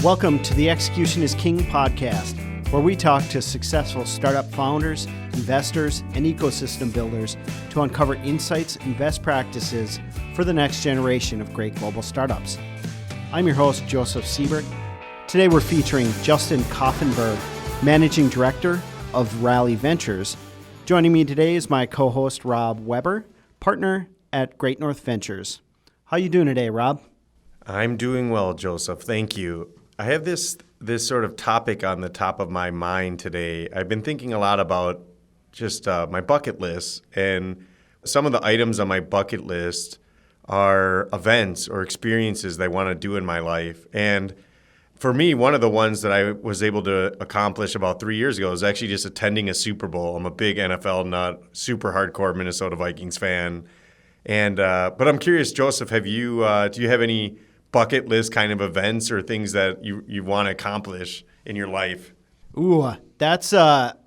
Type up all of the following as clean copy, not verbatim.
Welcome to the Execution is King podcast, where we talk to successful startup founders, investors, and ecosystem builders to uncover insights and best practices for the next generation of great global startups. I'm your host, Joseph Siebert. Today we're featuring Justin Koffenberg, Managing Director of Rally Ventures. Joining me today is my co-host, Rob Weber, partner at Great North Ventures. How you doing today, Rob? I'm doing well, Joseph. Thank you. I have this sort of topic on the top of my mind today. I've been thinking a lot about just my bucket list, and some of the items on my bucket list are events or experiences that I want to do in my life. And for me, one of the ones that I was able to accomplish about 3 years ago is actually just attending a Super Bowl. I'm a big NFL nut, super hardcore Minnesota Vikings fan. And but I'm curious, Joseph, do you have any bucket list kind of events or things that you want to accomplish in your life? Ooh, that's a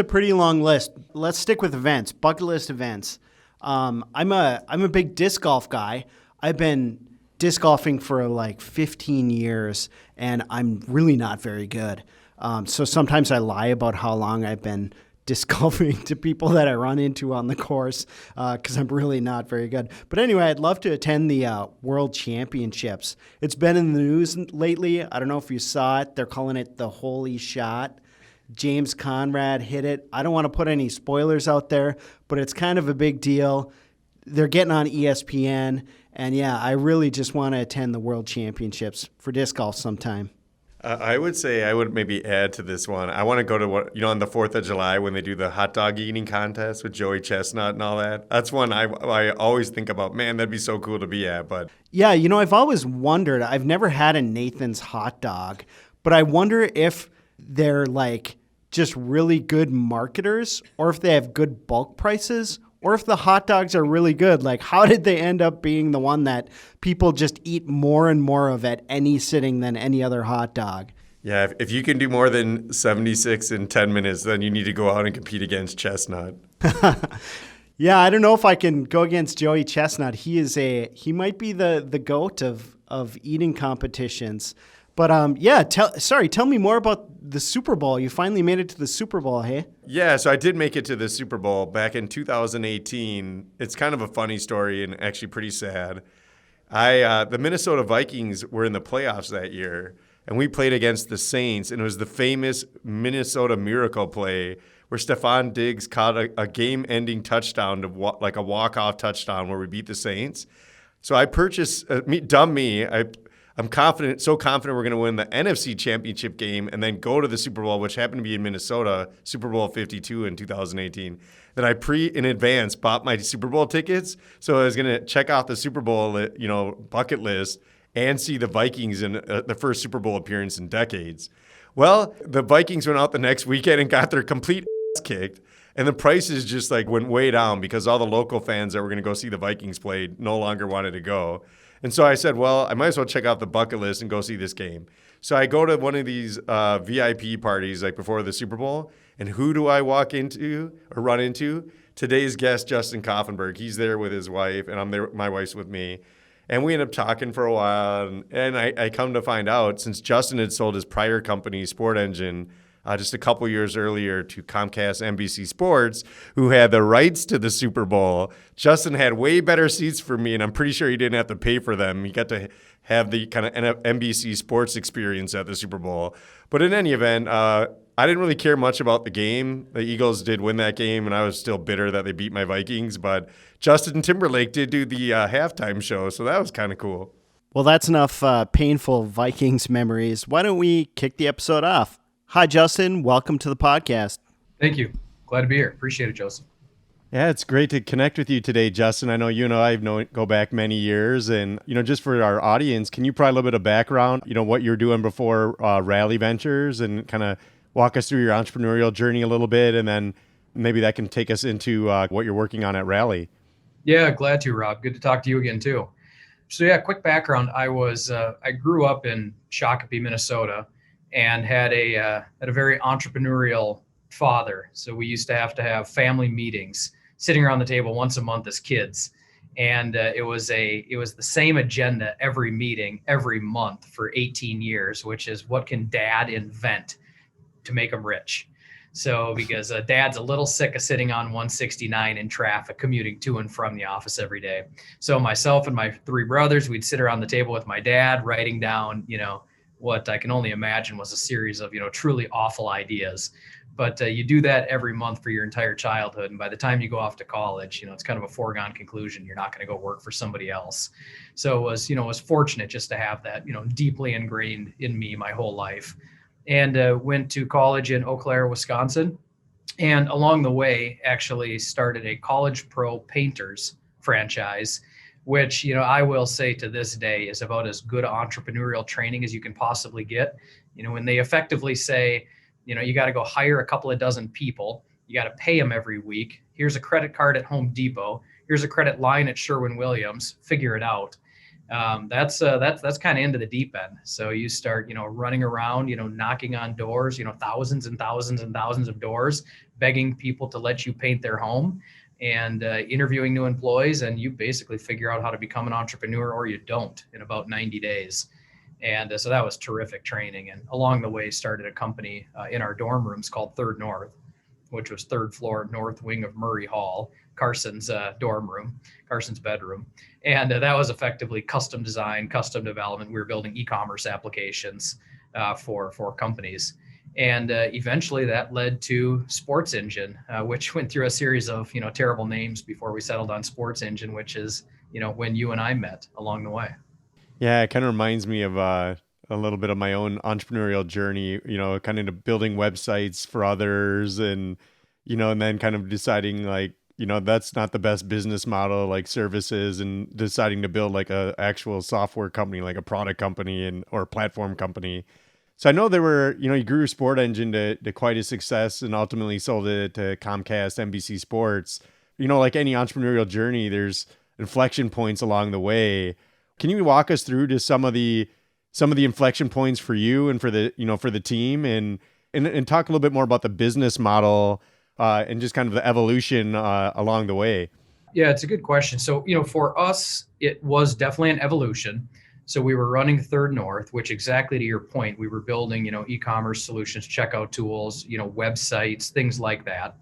pretty long list. Let's stick with events, bucket list events. I'm a big disc golf guy. I've been disc golfing for like 15 years, and I'm really not very good. So sometimes I lie about how long I've been disc golfing to people that I run into on the course because I'm really not very good. But anyway, I'd love to attend the World Championships. It's been in the news lately. I don't know if you saw it. They're calling it the Holy Shot. James Conrad hit it. I don't want to put any spoilers out there, but it's kind of a big deal. They're getting on ESPN. And yeah, I really just want to attend the World Championships for disc golf sometime. I would say I would maybe add to this one. I want to go to on the 4th of July when they do the hot dog eating contest with Joey Chestnut and all that. That's one I always think about. Man, that'd be so cool to be at. But yeah, I've always wondered. I've never had a Nathan's hot dog, but I wonder if they're like just really good marketers, or if they have good bulk prices, or if the hot dogs are really good. Like, how did they end up being the one that people just eat more and more of at any sitting than any other hot dog? Yeah, if you can do more than 76 in 10 minutes, then you need to go out and compete against Chestnut. Yeah, I don't know if I can go against Joey Chestnut. He might be the GOAT of eating competitions. But tell me more about the Super Bowl. You finally made it to the Super Bowl, hey? Yeah, so I did make it to the Super Bowl back in 2018. It's kind of a funny story and actually pretty sad. The Minnesota Vikings were in the playoffs that year, and we played against the Saints, and it was the famous Minnesota Miracle play where Stephon Diggs caught a game-ending touchdown, like a walk-off touchdown where we beat the Saints. So I purchased, I'm so confident we're going to win the NFC Championship game and then go to the Super Bowl, which happened to be in Minnesota, Super Bowl 52 in 2018, that I in advance bought my Super Bowl tickets. So I was going to check off the Super Bowl, bucket list and see the Vikings in the first Super Bowl appearance in decades. Well, the Vikings went out the next weekend and got their complete ass kicked. And the prices just went way down because all the local fans that were going to go see the Vikings play no longer wanted to go. And so I said, well, I might as well check out the bucket list and go see this game. So I go to one of these VIP parties before the Super Bowl, and who do I run into? Today's guest, Justin Koffenberg. He's there with his wife, and I'm there. My wife's with me. And we end up talking for a while, and I come to find out, since Justin had sold his prior company, Sport Engine, just a couple years earlier to Comcast NBC Sports, who had the rights to the Super Bowl. Justin had way better seats for me, and I'm pretty sure he didn't have to pay for them. He got to have the kind of NBC Sports experience at the Super Bowl. But in any event, I didn't really care much about the game. The Eagles did win that game, and I was still bitter that they beat my Vikings. But Justin Timberlake did do the halftime show, so that was kind of cool. Well, that's enough painful Vikings memories. Why don't we kick the episode off? Hi, Justin. Welcome to the podcast. Thank you. Glad to be here. Appreciate it, Joseph. Yeah, it's great to connect with you today, Justin. I know you and I go back many years. And, just for our audience, can you provide a little bit of background, what you're doing before Rally Ventures, and kind of walk us through your entrepreneurial journey a little bit, and then maybe that can take us into what you're working on at Rally. Yeah, glad to, Rob. Good to talk to you again, too. So, yeah, quick background. I grew up in Shakopee, Minnesota, and had a very entrepreneurial father. So we used to have family meetings, sitting around the table once a month as kids. And it was the same agenda every meeting, every month for 18 years, which is what can dad invent to make them rich? So because dad's a little sick of sitting on 169 in traffic, commuting to and from the office every day. So myself and my three brothers, we'd sit around the table with my dad, writing down, what I can only imagine was a series of, truly awful ideas. But you do that every month for your entire childhood. And by the time you go off to college, it's kind of a foregone conclusion. You're not going to go work for somebody else. So it was fortunate just to have that, deeply ingrained in me my whole life. And went to college in Eau Claire, Wisconsin. And along the way, actually started a College Pro Painters franchise, which, I will say to this day is about as good entrepreneurial training as you can possibly get. When they effectively say, you got to go hire a couple of dozen people, you got to pay them every week. Here's a credit card at Home Depot. Here's a credit line at Sherwin-Williams. Figure it out. That's kind of into the deep end. So you start, running around, knocking on doors, thousands and thousands and thousands of doors, begging people to let you paint their home, and interviewing new employees. And you basically figure out how to become an entrepreneur, or you don't, in about 90 days. And so that was terrific training. And along the way, started a company in our dorm rooms called Third North, which was third floor, north wing of Murray Hall, Carson's dorm room, Carson's bedroom. And that was effectively custom design, custom development. We were building e-commerce applications for companies. And eventually that led to Sports Engine, which went through a series of, terrible names before we settled on Sports Engine, which is, when you and I met along the way. Yeah, it kind of reminds me of a little bit of my own entrepreneurial journey, kind of into building websites for others, and, and then kind of deciding like, that's not the best business model, like services, and deciding to build like a actual software company, like a product company or a platform company. So I know there were, you grew Sport Engine to quite a success and ultimately sold it to Comcast, NBC Sports. Like any entrepreneurial journey, there's inflection points along the way. Can you walk us through to some of the inflection points for you and for the team, and talk a little bit more about the business model and just kind of the evolution along the way? Yeah, it's a good question. So, for us, it was definitely an evolution. So we were running Third North, which, exactly to your point, we were building, e-commerce solutions, checkout tools, websites, things like that.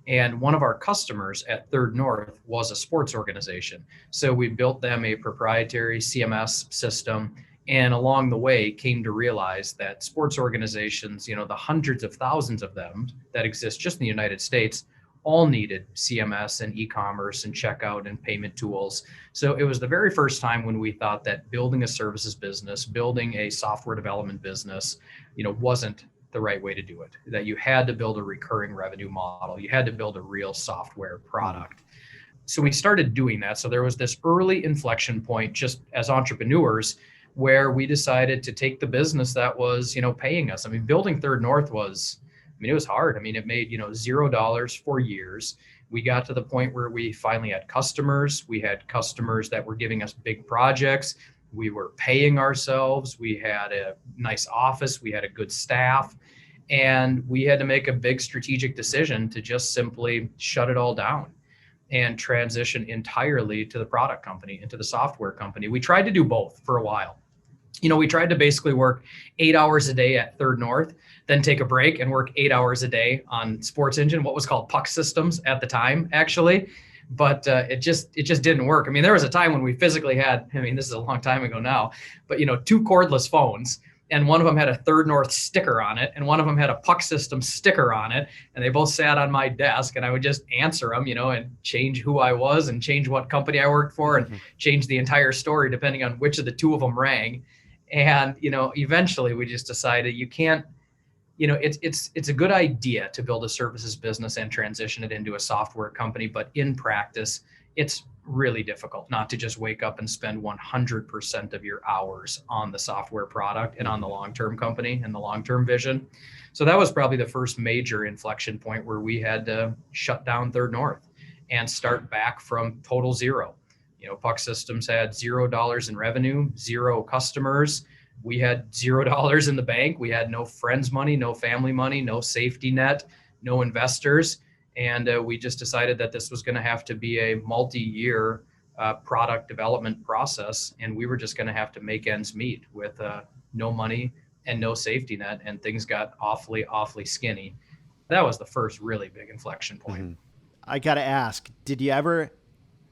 And one of our customers at Third North was a sports organization. So we built them a proprietary CMS system, and along the way came to realize that sports organizations, the hundreds of thousands of them that exist just in the United States, all needed CMS and e-commerce and checkout and payment tools. So it was the very first time when we thought that building a services business, building a software development business, wasn't the right way to do it, that you had to build a recurring revenue model. You had to build a real software product. So we started doing that. So there was this early inflection point just as entrepreneurs where we decided to take the business that was, paying us. I mean, building Third North it was hard. I mean, it made, $0 for years. We got to the point where we finally had customers. We had customers that were giving us big projects. We were paying ourselves. We had a nice office. We had a good staff. And we had to make a big strategic decision to just simply shut it all down and transition entirely to the product company, into the software company. We tried to do both for a while. We tried to basically work 8 hours a day at Third North, then take a break and work 8 hours a day on Sports Engine, what was called Puck Systems at the time, actually. But it just didn't work. I mean, there was a time when we physically had, this is a long time ago now, but, 2 cordless phones, and one of them had a Third North sticker on it, and one of them had a Puck System sticker on it, and they both sat on my desk, and I would just answer them, and change who I was and change what company I worked for and change the entire story depending on which of the 2 of them rang. And, eventually we just decided you can't, it's a good idea to build a services business and transition it into a software company, but in practice, it's really difficult not to just wake up and spend 100% of your hours on the software product and on the long-term company and the long-term vision. So that was probably the first major inflection point where we had to shut down Third North and start back from total zero. Puck Systems had $0 in revenue, 0 customers. We had $0 in the bank. We had no friends' money, no family money, no safety net, no investors. And we just decided that this was going to have to be a multi-year product development process, and we were just going to have to make ends meet with no money and no safety net, and things got awfully skinny. That was the first really big inflection point. Mm-hmm. I got to ask, did you ever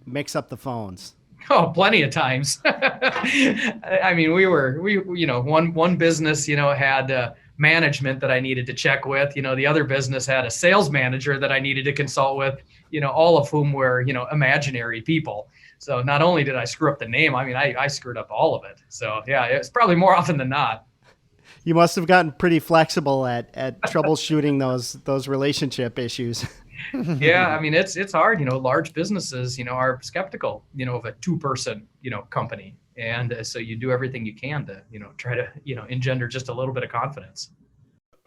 mix up the phones? Oh, plenty of times. I mean, one business, had management that I needed to check with, the other business had a sales manager that I needed to consult with, all of whom were, imaginary people. So not only did I screw up the name, I mean, I screwed up all of it. So yeah, it's probably more often than not. You must have gotten pretty flexible at troubleshooting those relationship issues. Yeah, I mean, it's hard. Large businesses, are skeptical, of a 2-person, company, and so you do everything you can to, try to, engender just a little bit of confidence.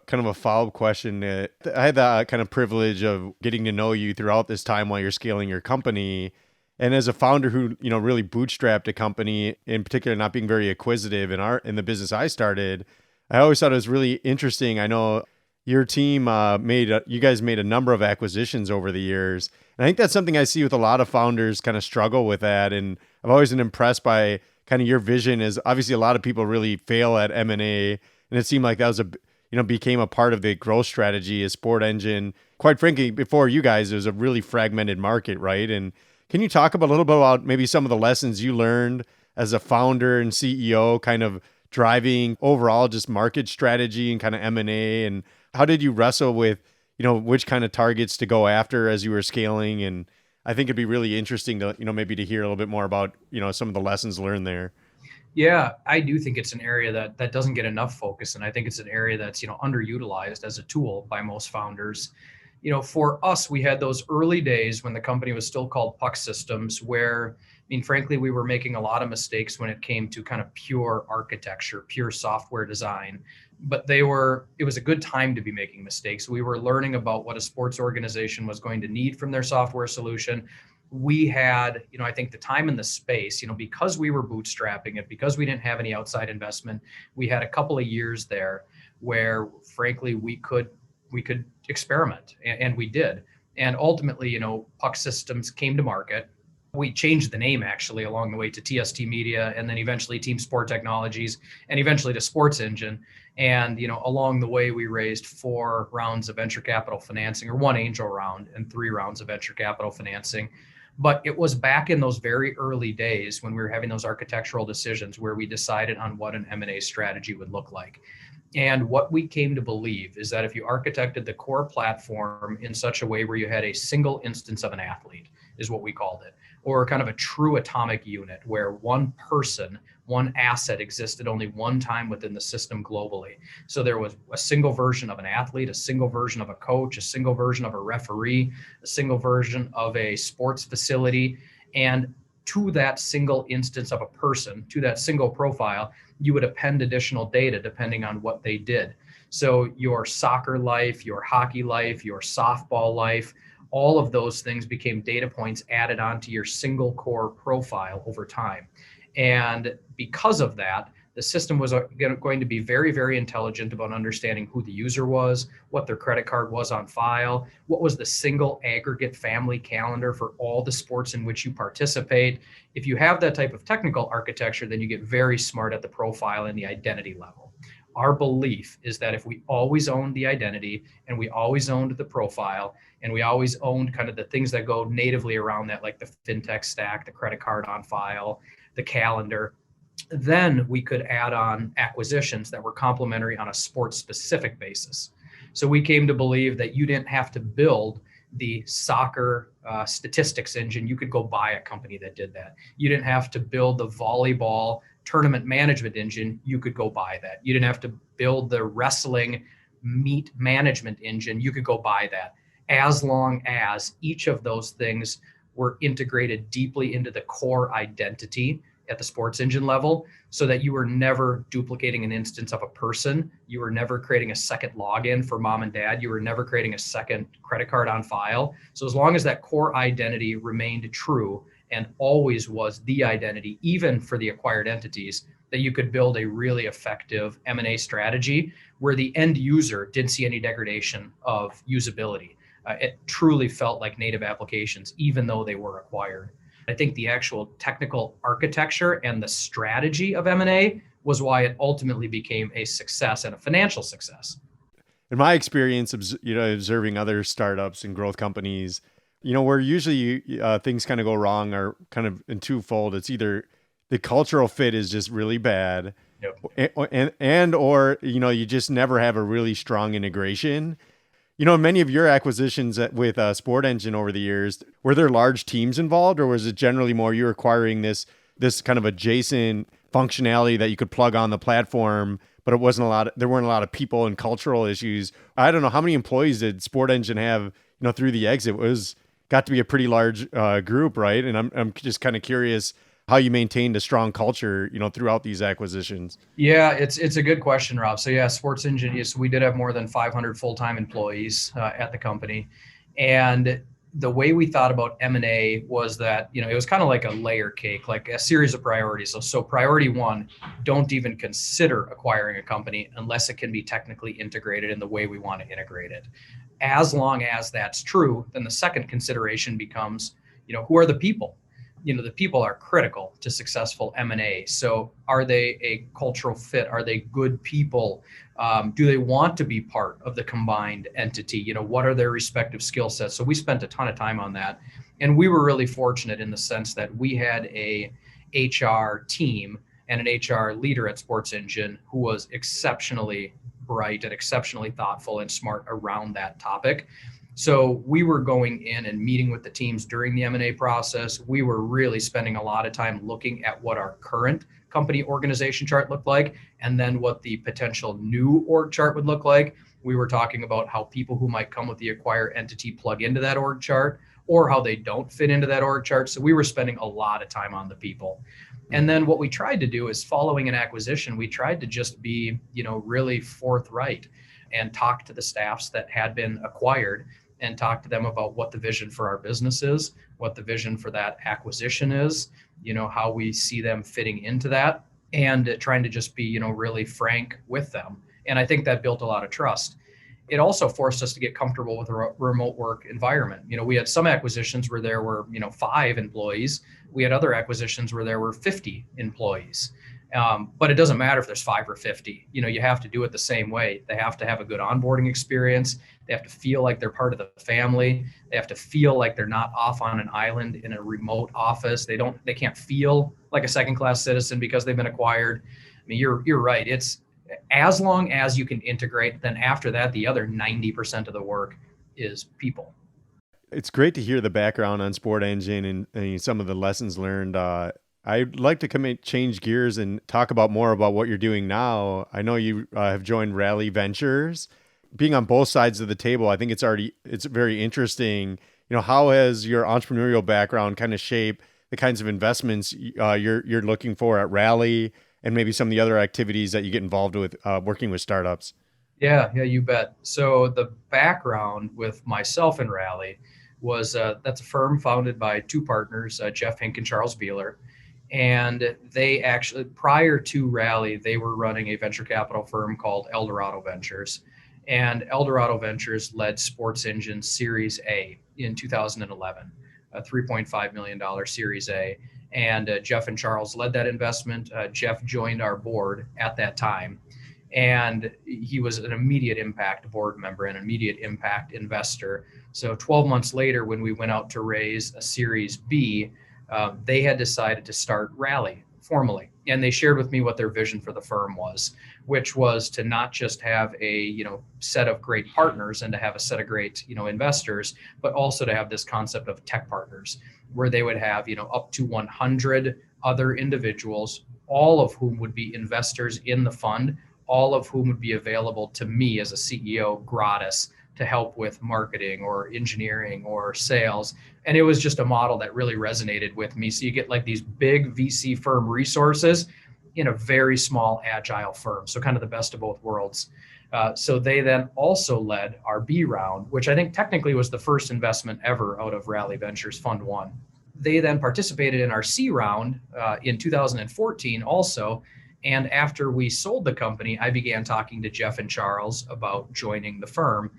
Kind of a follow-up question. I had the kind of privilege of getting to know you throughout this time while you're scaling your company. And as a founder who, really bootstrapped a company, in particular, not being very acquisitive in the business I started, I always thought it was really interesting. I know your team you guys made a number of acquisitions over the years. And I think that's something I see with a lot of founders kind of struggle with that. And I've always been impressed by kind of your vision. Is obviously a lot of people really fail at M&A. And it seemed like that was became a part of the growth strategy as Sport Engine. Quite frankly, before you guys, it was a really fragmented market, right? And can you talk a little bit about maybe some of the lessons you learned as a founder and CEO, kind of driving overall just market strategy and kind of M&A, and how did you wrestle with, which kind of targets to go after as you were scaling? And I think it'd be really interesting to, maybe to hear a little bit more about, some of the lessons learned there. Yeah, I do think it's an area that doesn't get enough focus. And I think it's an area that's, underutilized as a tool by most founders. For us, we had those early days when the company was still called Puck Systems, where, frankly, we were making a lot of mistakes when it came to kind of pure architecture, pure software design. But it was a good time to be making mistakes. We were learning about what a sports organization was going to need from their software solution. We had, I think the time and the space, because we were bootstrapping it, because we didn't have any outside investment, we had a couple of years there where, frankly, we could experiment, and we did. And ultimately, Puck Systems came to market. We changed the name actually along the way to TST Media, and then eventually Team Sport Technologies, and eventually to Sports Engine. And, along the way, we raised 4 rounds of venture capital financing, or 1 angel round and 3 rounds of venture capital financing. But it was back in those very early days when we were having those architectural decisions where we decided on what an M&A strategy would look like. And what we came to believe is that if you architected the core platform in such a way where you had a single instance of an athlete, is what we called it, or kind of a true atomic unit where one person, one asset existed only one time within the system globally. So there was a single version of an athlete, a single version of a coach, a single version of a referee, a single version of a sports facility. And to that single instance of a person, to that single profile, you would append additional data depending on what they did. So your soccer life, your hockey life, your softball life, all of those things became data points added onto your single core profile over time. And because of that, the system was going to be very, very intelligent about understanding who the user was, what their credit card was on file, what was the single aggregate family calendar for all the sports in which you participate. If you have that type of technical architecture, then you get very smart at the profile and the identity level. Our belief is that if we always owned the identity and we always owned the profile and we always owned kind of the things that go natively around that, like the fintech stack, the credit card on file, the calendar, then we could add on acquisitions that were complementary on a sports specific basis. So we came to believe that you didn't have to build the soccer statistics engine. You could go buy a company that did that. You didn't have to build the volleyball tournament management engine. You could go buy that. You didn't have to build the wrestling meet management engine. You could go buy that, as long as each of those things were integrated deeply into the core identity at the sports engine level, so that you were never duplicating an instance of a person. You were never creating a second login for mom and dad. You were never creating a second credit card on file. So as long as that core identity remained true and always was the identity, even for the acquired entities, that you could build a really effective M&A strategy where the end user didn't see any degradation of usability. It truly felt like native applications, even though they were acquired. I think the actual technical architecture and the strategy of M&A was why it ultimately became a success and a financial success. In my experience, observing other startups and growth companies, where usually things kind of go wrong are kind of in twofold. It's either the cultural fit is just really bad, Yep. or you just never have a really strong integration. Many of your acquisitions with Sport Engine over the years, were there large teams involved, or was it generally more you acquiring this kind of adjacent functionality that you could plug on the platform, but there weren't a lot of people and cultural issues? I don't know, how many employees did Sport Engine have, through the exit? Got to be a pretty large group, right? And I'm just kind of curious how you maintained a strong culture, throughout these acquisitions. Yeah, it's a good question, Rob. So yeah, Sports Engine, yes, we did have more than 500 full-time employees at the company. And the way we thought about M&A was that, it was kind of like a layer cake, like a series of priorities. So priority one, don't even consider acquiring a company unless it can be technically integrated in the way we want to integrate it. As long as that's true, then the second consideration becomes, who are the people? The people are critical to successful M&A. So are they a cultural fit? Are they good people? Do they want to be part of the combined entity? What are their respective skill sets? So we spent a ton of time on that. And we were really fortunate in the sense that we had a HR team and an HR leader at Sports Engine who was exceptionally bright and exceptionally thoughtful and smart around that topic. So we were going in and meeting with the teams during the M&A process. We were really spending a lot of time looking at what our current company organization chart looked like, and then what the potential new org chart would look like. We were talking about how people who might come with the acquired entity plug into that org chart, or how they don't fit into that org chart. So we were spending a lot of time on the people. And then what we tried to do is, following an acquisition, we tried to just be, really forthright and talk to the staffs that had been acquired and talk to them about what the vision for our business is, what the vision for that acquisition is, how we see them fitting into that, and trying to just be, really frank with them. And I think that built a lot of trust. It also forced us to get comfortable with a remote work environment. We had some acquisitions where there were, 5 employees. We had other acquisitions where there were 50 employees. But it doesn't matter if there's 5 or 50. You have to do it the same way. They have to have a good onboarding experience. They have to feel like they're part of the family. They have to feel like they're not off on an island in a remote office. They can't feel like a second-class citizen because they've been acquired. I mean, you're right. It's as long as you can integrate, then after that, the other 90% of the work is people. It's great to hear the background on Sport Engine and some of the lessons learned. I'd like to change gears and talk more about what you're doing now. I know you have joined Rally Ventures. Being on both sides of the table, I think it's very interesting. How has your entrepreneurial background kind of shaped the kinds of investments you're looking for at Rally, and maybe some of the other activities that you get involved with working with startups? Yeah, you bet. So the background with myself and Rally was that's a firm founded by 2 partners, Jeff Hink and Charles Beeler. And they actually, prior to Rally, they were running a venture capital firm called Eldorado Ventures. And Eldorado Ventures led Sports Engine Series A in 2011, a $3.5 million Series A. And Jeff and Charles led that investment. Jeff joined our board at that time. And he was an immediate impact board member and immediate impact investor. So 12 months later, when we went out to raise a Series B, they had decided to start Rally formally. And they shared with me what their vision for the firm was, which was to not just have a set of great partners and to have a set of great investors, but also to have this concept of tech partners, where they would have up to 100 other individuals, all of whom would be investors in the fund, all of whom would be available to me as a CEO gratis to help with marketing or engineering or sales. And it was just a model that really resonated with me. So you get like these big VC firm resources in a very small agile firm. So kind of the best of both worlds. So they then also led our B round, which I think technically was the first investment ever out of Rally Ventures Fund 1. They then participated in our C round in 2014 also. And after we sold the company, I began talking to Jeff and Charles about joining the firm.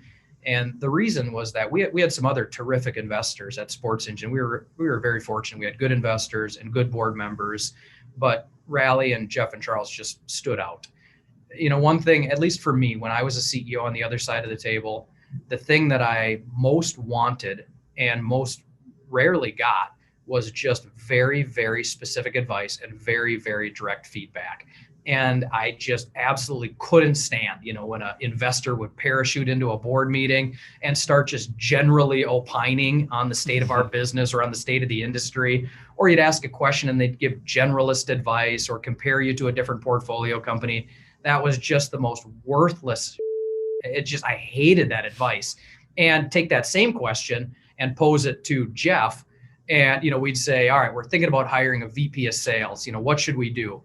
And the reason was that we had some other terrific investors at Sports Engine. We were very fortunate. We had good investors and good board members, but Rally and Jeff and Charles just stood out. One thing, at least for me, when I was a CEO on the other side of the table, the thing that I most wanted and most rarely got was just very, very specific advice and very, very direct feedback. And I just absolutely couldn't stand, when an investor would parachute into a board meeting and start just generally opining on the state of our business or on the state of the industry, or you'd ask a question and they'd give generalist advice or compare you to a different portfolio company. That was just the most worthless. I hated that advice. And take that same question and pose it to Jeff. And, we'd say, all right, we're thinking about hiring a VP of sales. What should we do?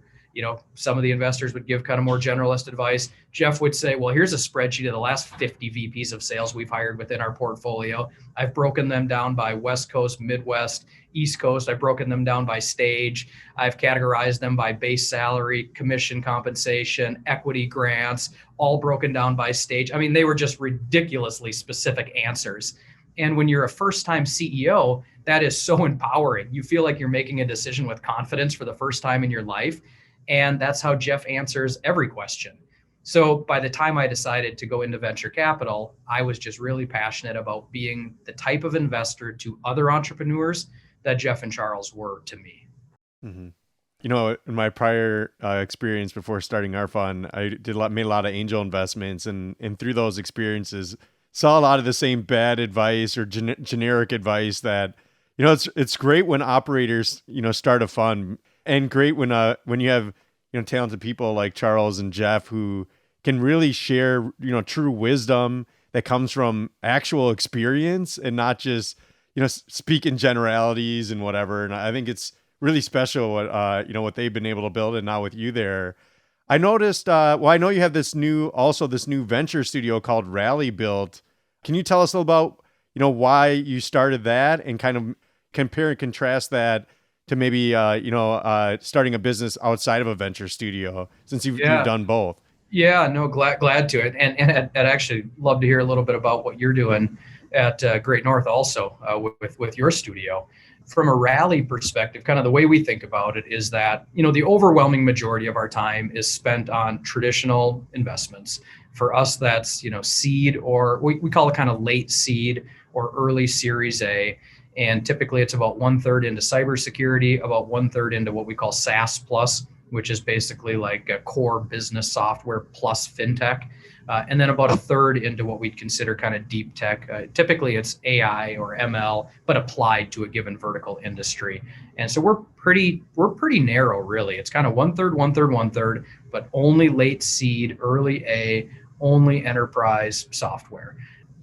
Some of the investors would give kind of more generalist advice. Jeff would say, well, here's a spreadsheet of the last 50 VPs of sales we've hired within our portfolio. I've broken them down by West Coast, Midwest, East Coast. I've broken them down by stage. I've categorized them by base salary, commission compensation, equity grants, all broken down by stage. I mean, they were just ridiculously specific answers. And when you're a first-time CEO, that is so empowering. You feel like you're making a decision with confidence for the first time in your life. And that's how Jeff answers every question. So by the time I decided to go into venture capital, I was just really passionate about being the type of investor to other entrepreneurs that Jeff and Charles were to me. Mm-hmm. In my prior experience before starting our fund, I made a lot of angel investments, and through those experiences, saw a lot of the same bad advice or generic advice that, it's great when operators, start a fund. And great when you have talented people like Charles and Jeff who can really share true wisdom that comes from actual experience and not just speak in generalities and whatever. And I think it's really special what they've been able to build, and now with you there. I noticed. I know you have this new venture studio called Rally built. Can you tell us a little about why you started that and kind of compare and contrast that to maybe, starting a business outside of a venture studio, since you've done both? Yeah, no, glad to it. And I'd actually love to hear a little bit about what you're doing at Great North also with your studio. From a Rally perspective, kind of the way we think about it is that, the overwhelming majority of our time is spent on traditional investments. For us, that's, seed, or we call it kind of late seed or early Series A. And typically it's about 1/3 into cybersecurity, about 1/3 into what we call SaaS plus, which is basically like a core business software plus fintech. And then about 1/3 into what we'd consider kind of deep tech. Typically it's AI or ML, but applied to a given vertical industry. And so we're pretty narrow, really. It's kind of 1/3, 1/3, 1/3, but only late seed, early A, only enterprise software.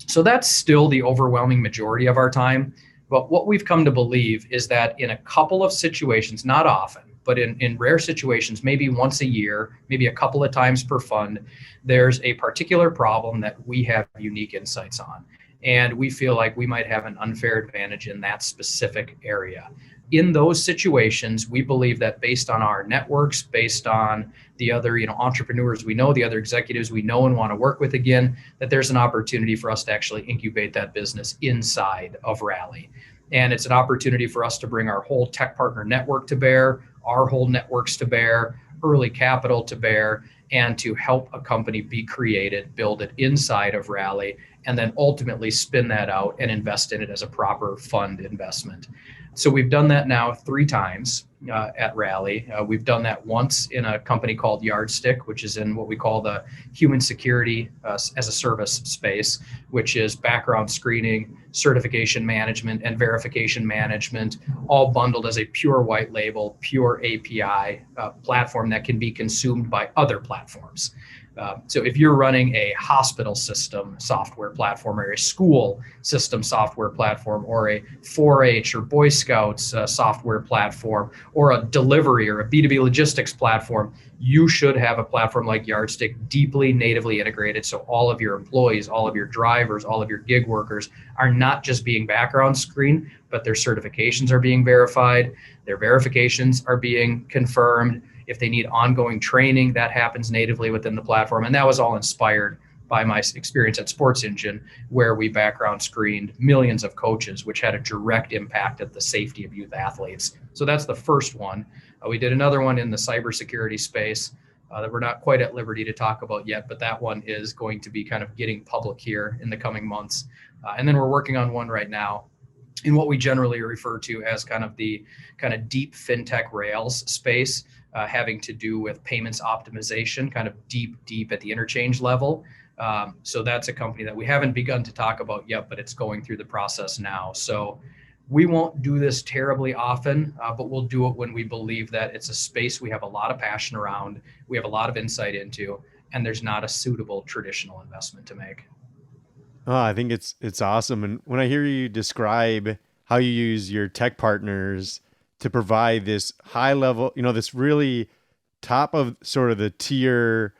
So that's still the overwhelming majority of our time. But what we've come to believe is that in a couple of situations, not often, but in rare situations, maybe once a year, maybe a couple of times per fund, there's a particular problem that we have unique insights on. And we feel like we might have an unfair advantage in that specific area. In those situations, we believe that based on our networks, based on the other entrepreneurs we know, the other executives we know and want to work with again, that there's an opportunity for us to actually incubate that business inside of Rally. And it's an opportunity for us to bring our whole tech partner network to bear, our whole networks to bear, early capital to bear, and to help a company be created, build it inside of Rally, and then ultimately spin that out and invest in it as a proper fund investment. So we've done that now 3 times at Rally. We've done that once in a company called Yardstick, which is in what we call the human security as a service space, which is background screening, certification management, and verification management, all bundled as a pure white label, pure API platform that can be consumed by other platforms. So if you're running a hospital system software platform, or a school system software platform, or a 4-H or Boy Scouts software platform, or a delivery or a B2B logistics platform, you should have a platform like Yardstick deeply natively integrated. So all of your employees, all of your drivers, all of your gig workers are not just being background screened, but their certifications are being verified, their verifications are being confirmed. If they need ongoing training, that happens natively within the platform. And that was all inspired by my experience at Sports Engine, where we background screened millions of coaches, which had a direct impact at the safety of youth athletes. So that's the first one. We did another one in the cybersecurity space that we're not quite at liberty to talk about yet, but that one is going to be kind of getting public here in the coming months. And then we're working on one right now in what we generally refer to as kind of the kind of deep fintech rails space, having to do with payments optimization, kind of deep at the interchange level. So that's a company that we haven't begun to talk about yet, but it's going through the process now. So we won't do this terribly often, but we'll do it when we believe that it's a space we have a lot of passion around, we have a lot of insight into, and there's not a suitable traditional investment to make. Oh, I think it's awesome. And when I hear you describe how you use your tech partners to provide this high level, this really top of sort of the tier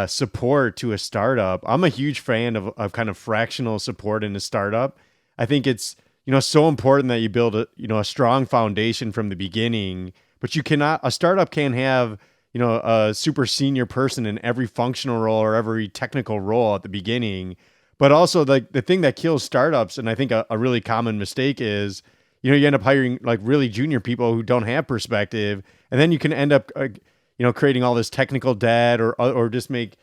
support to a startup. I'm a huge fan of kind of fractional support in a startup. I think it's, so important that you build a strong foundation from the beginning, but a startup can't have, a super senior person in every functional role or every technical role at the beginning. But also like the thing that kills startups, and I think a really common mistake is, you end up hiring like really junior people who don't have perspective. And then you can end up, creating all this technical debt or just make,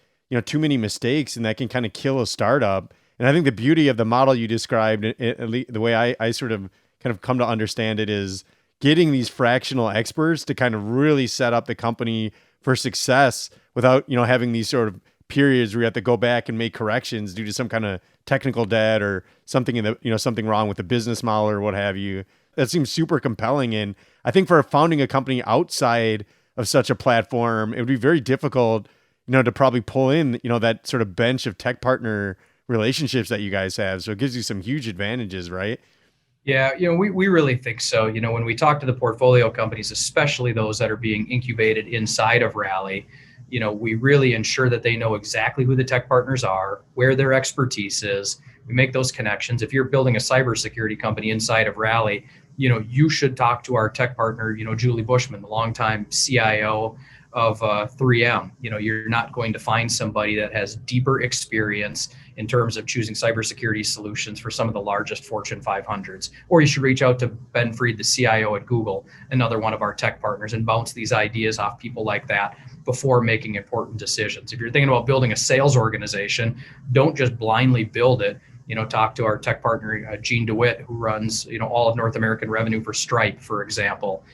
too many mistakes, and that can kind of kill a startup. And I think the beauty of the model you described, at least the way I sort of kind of come to understand it, is getting these fractional experts to kind of really set up the company for success without, having these sort of periods where you have to go back and make corrections due to some kind of technical debt or something something wrong with the business model or what have you. That seems super compelling. And I think for founding a company outside of such a platform, it would be very difficult, to probably pull in, that sort of bench of tech partner relationships that you guys have. So it gives you some huge advantages, right? Yeah, we really think so. When we talk to the portfolio companies, especially those that are being incubated inside of Rally, we really ensure that they know exactly who the tech partners are, where their expertise is. We make those connections. If you're building a cybersecurity company inside of Rally, you should talk to our tech partner, Julie Bushman, the longtime CIO of 3M. You're not going to find somebody that has deeper experience in terms of choosing cybersecurity solutions for some of the largest Fortune 500s. Or you should reach out to Ben Fried, the CIO at Google, another one of our tech partners, and bounce these ideas off people like that before making important decisions. If you're thinking about building a sales organization, don't just blindly build it. Talk to our tech partner, Gene DeWitt, who runs, all of North American revenue for Stripe, for example,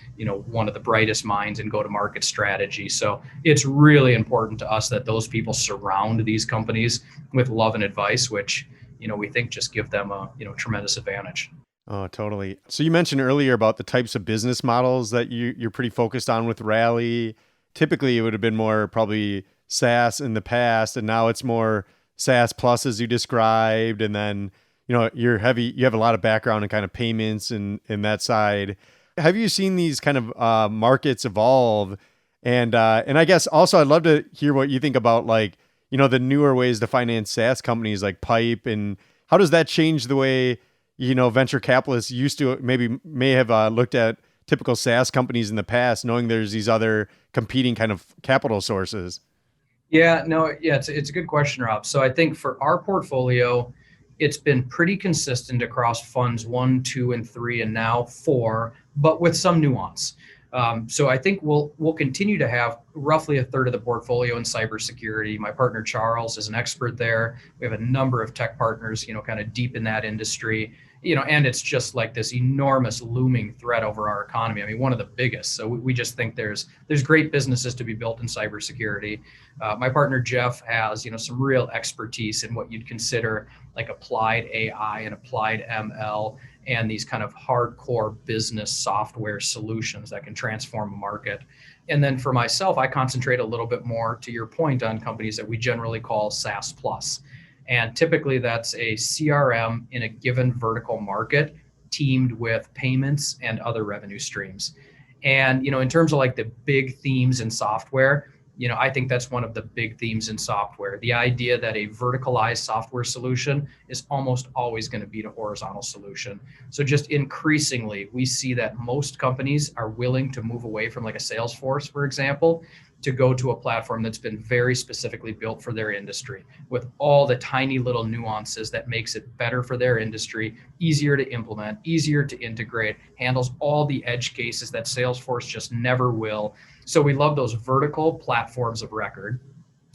one of the brightest minds in go-to-market strategy. So it's really important to us that those people surround these companies with love and advice, which, we think just give them a, tremendous advantage. Oh, totally. So you mentioned earlier about the types of business models that you're pretty focused on with Rally. Typically, it would have been more probably SaaS in the past, and now it's more SaaS plus, as you described. And then, you have a lot of background in kind of payments and that side. Have you seen these kind of markets evolve? And I guess also I'd love to hear what you think about like, the newer ways to finance SaaS companies like Pipe, and how does that change the way, venture capitalists may have looked at typical SaaS companies in the past, knowing there's these other competing kind of capital sources? It's a good question, Rob. So I think for our portfolio, it's been pretty consistent across funds 1, 2, and 3, and now 4, but with some nuance. So I think we'll continue to have roughly a third of the portfolio in cybersecurity. My partner Charles is an expert there. We have a number of tech partners, kind of deep in that industry. And it's just like this enormous looming threat over our economy. I mean, one of the biggest. So we just think there's great businesses to be built in cybersecurity. My partner Jeff has, some real expertise in what you'd consider like applied AI and applied ML and these kind of hardcore business software solutions that can transform a market. And then for myself, I concentrate a little bit more, to your point, on companies that we generally call SaaS plus. And typically that's a CRM in a given vertical market teamed with payments and other revenue streams. And, in terms of like the big themes in software, I think that's one of the big themes in software. The idea that a verticalized software solution is almost always going to beat a horizontal solution. So just increasingly, we see that most companies are willing to move away from like a Salesforce, for example, to go to a platform that's been very specifically built for their industry with all the tiny little nuances that makes it better for their industry, easier to implement, easier to integrate, handles all the edge cases that Salesforce just never will. So we love those vertical platforms of record.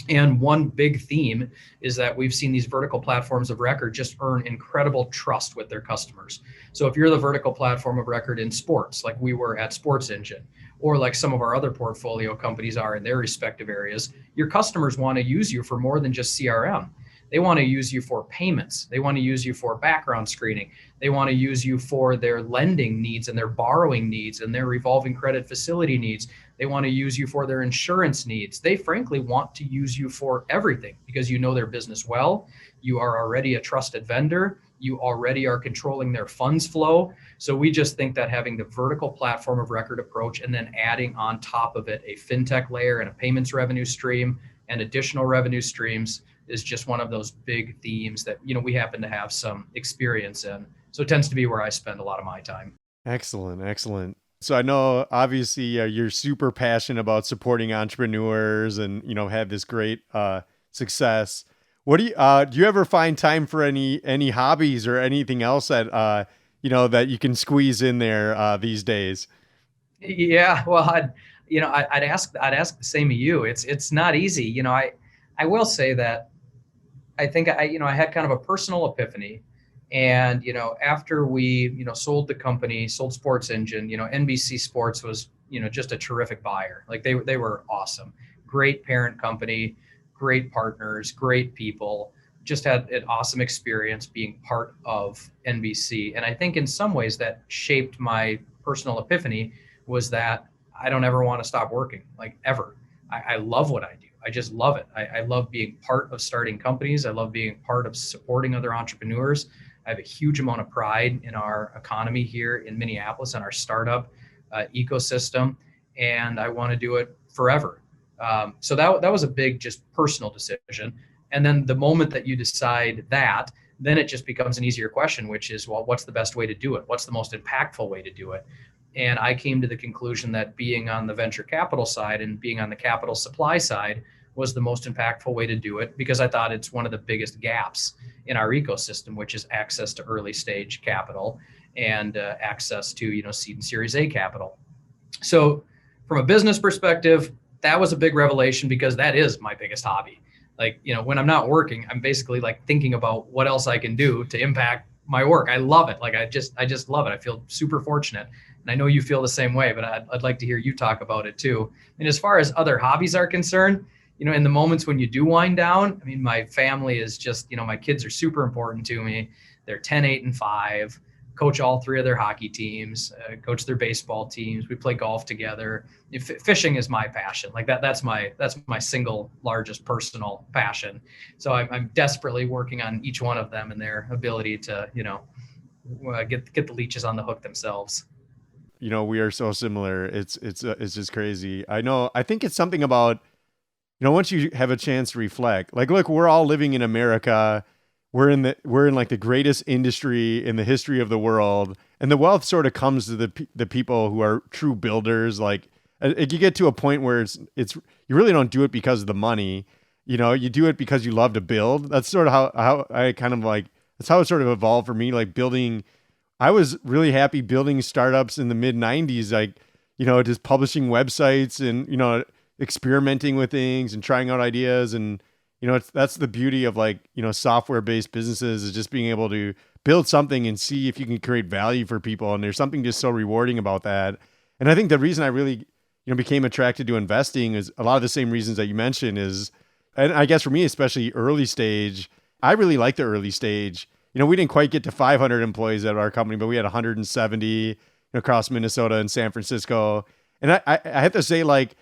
And one big theme is that we've seen these vertical platforms of record just earn incredible trust with their customers. So if you're the vertical platform of record in sports, like we were at Sports Engine, or like some of our other portfolio companies are in their respective areas, your customers want to use you for more than just CRM. They want to use you for payments. They want to use you for background screening. They want to use you for their lending needs and their borrowing needs and their revolving credit facility needs. They want to use you for their insurance needs. They frankly want to use you for everything because you know their business well. You are already a trusted vendor. You already are controlling their funds flow. So we just think that having the vertical platform of record approach and then adding on top of it a fintech layer and a payments revenue stream and additional revenue streams is just one of those big themes that, we happen to have some experience in. So it tends to be where I spend a lot of my time. Excellent. Excellent. So I know obviously you're super passionate about supporting entrepreneurs and, have this great success. What do you ever find time for any hobbies or anything else that, that you can squeeze in there these days? Yeah, well, I'd ask the same of you. It's not easy. I will say that I think I had kind of a personal epiphany. And, after we, sold the company, sold Sports Engine, NBC Sports was, just a terrific buyer. Like they were awesome. Great parent company, great partners, great people, just had an awesome experience being part of NBC. And I think in some ways that shaped my personal epiphany was that I don't ever want to stop working, like ever. I love what I do. I just love it. I love being part of starting companies. I love being part of supporting other entrepreneurs. I have a huge amount of pride in our economy here in Minneapolis and our startup ecosystem, and I want to do it forever. So that was a big, just personal decision. And then the moment that you decide that, then it just becomes an easier question, which is, well, what's the best way to do it? What's the most impactful way to do it? And I came to the conclusion that being on the venture capital side and being on the capital supply side was the most impactful way to do it, because I thought it's one of the biggest gaps in our ecosystem, which is access to early stage capital and access to, seed and Series A capital. So from a business perspective, that was a big revelation because that is my biggest hobby. Like, when I'm not working, I'm basically like thinking about what else I can do to impact my work. I love it. Like I just love it. I feel super fortunate. And I know you feel the same way, but I'd like to hear you talk about it too. And as far as other hobbies are concerned, in the moments when you do wind down, I mean, my family is just, my kids are super important to me. They're 10, 8, and 5, coach all 3 of their hockey teams, coach their baseball teams. We play golf together. Fishing is my passion. Like that's my single largest personal passion. So I'm desperately working on each one of them and their ability to, get the leeches on the hook themselves. We are so similar. It's just crazy. I think it's something about, once you have a chance to reflect, like, look, we're all living in America. We're in like the greatest industry in the history of the world. And the wealth sort of comes to the people who are true builders. Like you get to a point where it's, you really don't do it because of the money, you do it because you love to build. That's sort of how I kind of like, that's how it sort of evolved for me. Like I was really happy building startups in the mid 90s, like, just publishing websites and, experimenting with things and trying out ideas. And, that's the beauty of like, software-based businesses, is just being able to build something and see if you can create value for people. And there's something just so rewarding about that. And I think the reason I really, became attracted to investing is a lot of the same reasons that you mentioned is, and I guess for me, especially early stage, I really like the early stage. We didn't quite get to 500 employees at our company, but we had 170 across Minnesota and San Francisco. And I have to say, like,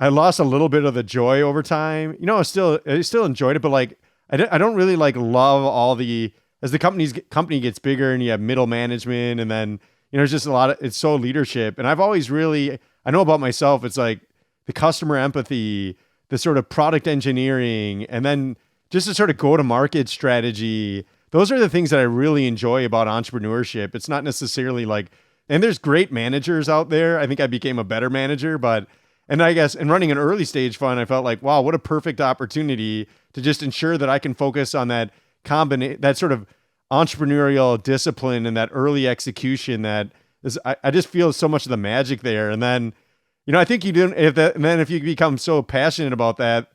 I lost a little bit of the joy over time. I still enjoyed it, but like, I don't really like love all the, as the company gets bigger and you have middle management, and then, there's just a lot of, it's so leadership. And I've always really, I know about myself, it's like the customer empathy, the sort of product engineering, and then just the sort of go-to-market strategy. Those are the things that I really enjoy about entrepreneurship. It's not necessarily like, and there's great managers out there. I think I became a better manager, but And I guess in running an early stage fund, I felt like, wow, what a perfect opportunity to just ensure that I can focus on that that sort of entrepreneurial discipline and that early execution that is, I just feel so much of the magic there. And then, I think you didn't, and then if you become so passionate about that,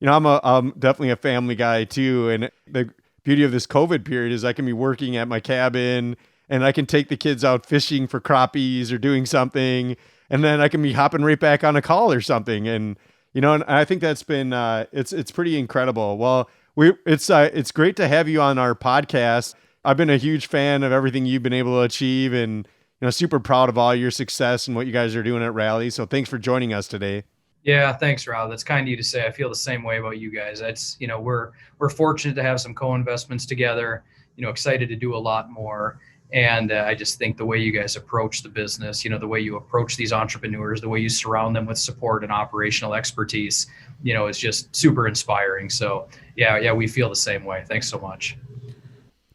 I'm definitely a family guy too. And the beauty of this COVID period is I can be working at my cabin and I can take the kids out fishing for crappies or doing something. And then I can be hopping right back on a call or something. And, and I think that's been, it's pretty incredible. Well, it's great to have you on our podcast. I've been a huge fan of everything you've been able to achieve and, super proud of all your success and what you guys are doing at Rally. So thanks for joining us today. Yeah, thanks, Rob. That's kind of you to say. I feel the same way about you guys. That's, we're fortunate to have some co-investments together, excited to do a lot more. And I just think the way you guys approach the business, the way you approach these entrepreneurs, the way you surround them with support and operational expertise, is just super inspiring. So yeah, we feel the same way. Thanks so much.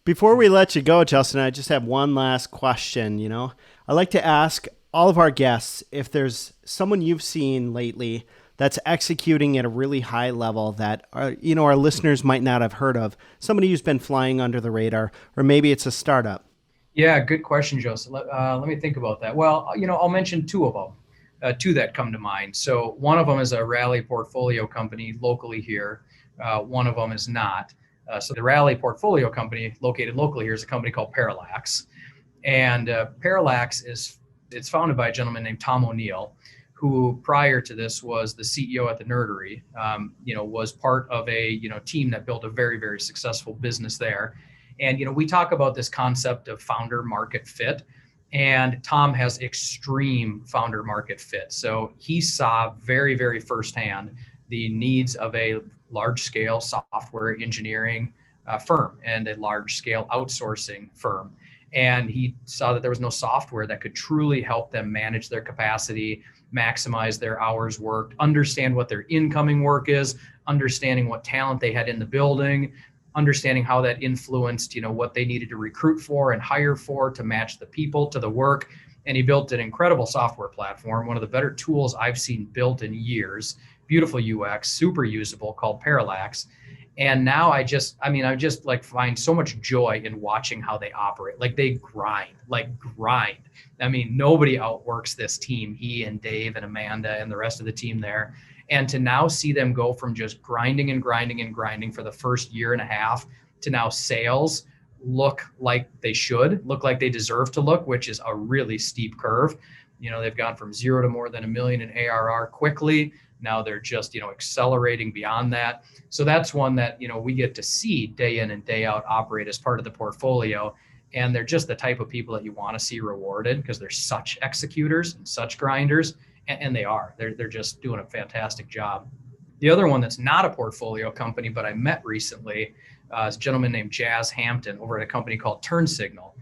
Before we let you go, Justin, I just have one last question. I like to ask all of our guests if there's someone you've seen lately that's executing at a really high level that our listeners might not have heard of, somebody who's been flying under the radar, or maybe it's a startup. Yeah, good question, Joseph. Let me think about that. Well, I'll mention two of them, two that come to mind. So one of them is a Rally portfolio company locally here. One of them is not. So the Rally portfolio company located locally here is a company called Parallax. And Parallax it's founded by a gentleman named Tom O'Neill, who prior to this was the CEO at the Nerdery, was part of a, team that built a very, very successful business there. And, we talk about this concept of founder market fit, and Tom has extreme founder market fit. So he saw very, very firsthand the needs of a large scale software engineering firm and a large scale outsourcing firm. And he saw that there was no software that could truly help them manage their capacity, maximize their hours worked, understand what their incoming work is, understanding what talent they had in the building, understanding how that influenced, what they needed to recruit for and hire for to match the people to the work. And he built an incredible software platform, one of the better tools I've seen built in years, beautiful UX, super usable, called Parallax. And now I just like find so much joy in watching how they operate. Like they grind. I mean, nobody outworks this team, he and Dave and Amanda and the rest of the team there. And to now see them go from just grinding for the first year and a half to now sales look like they should, look like they deserve to look, which is a really steep curve. They've gone from 0 to more than $1 million in ARR quickly. Now they're just, accelerating beyond that. So that's one that, we get to see day in and day out operate as part of the portfolio. And they're just the type of people that you want to see rewarded because they're such executors and such grinders. And they are. They're just doing a fantastic job. The other one that's not a portfolio company, but I met recently, is a gentleman named Jazz Hampton over at a company called TurnSignal.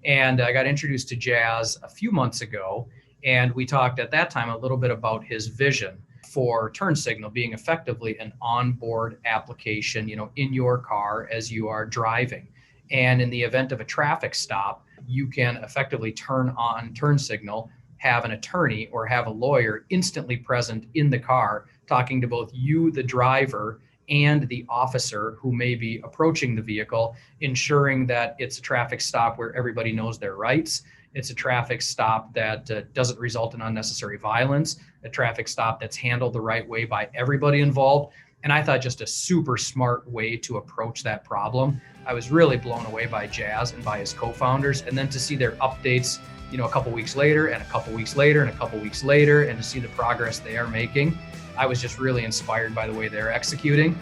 And I got introduced to Jazz a few months ago. And we talked at that time a little bit about his vision for TurnSignal being effectively an onboard application, in your car as you are driving. And in the event of a traffic stop, you can effectively turn on TurnSignal, have an attorney or have a lawyer instantly present in the car, talking to both you, the driver, and the officer who may be approaching the vehicle, ensuring that it's a traffic stop where everybody knows their rights. It's a traffic stop that doesn't result in unnecessary violence, a traffic stop that's handled the right way by everybody involved. And I thought just a super smart way to approach that problem. I was really blown away by Jazz and by his co-founders. And then to see their updates, a couple weeks later and a couple weeks later and a couple weeks later, and to see the progress they are making, I was just really inspired by the way they're executing.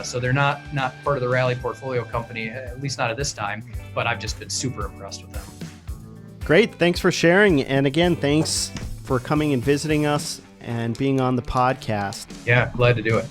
So they're not part of the Rally portfolio company, at least not at this time, but I've just been super impressed with them. Great. Thanks for sharing. And again, thanks for coming and visiting us and being on the podcast. Yeah, glad to do it.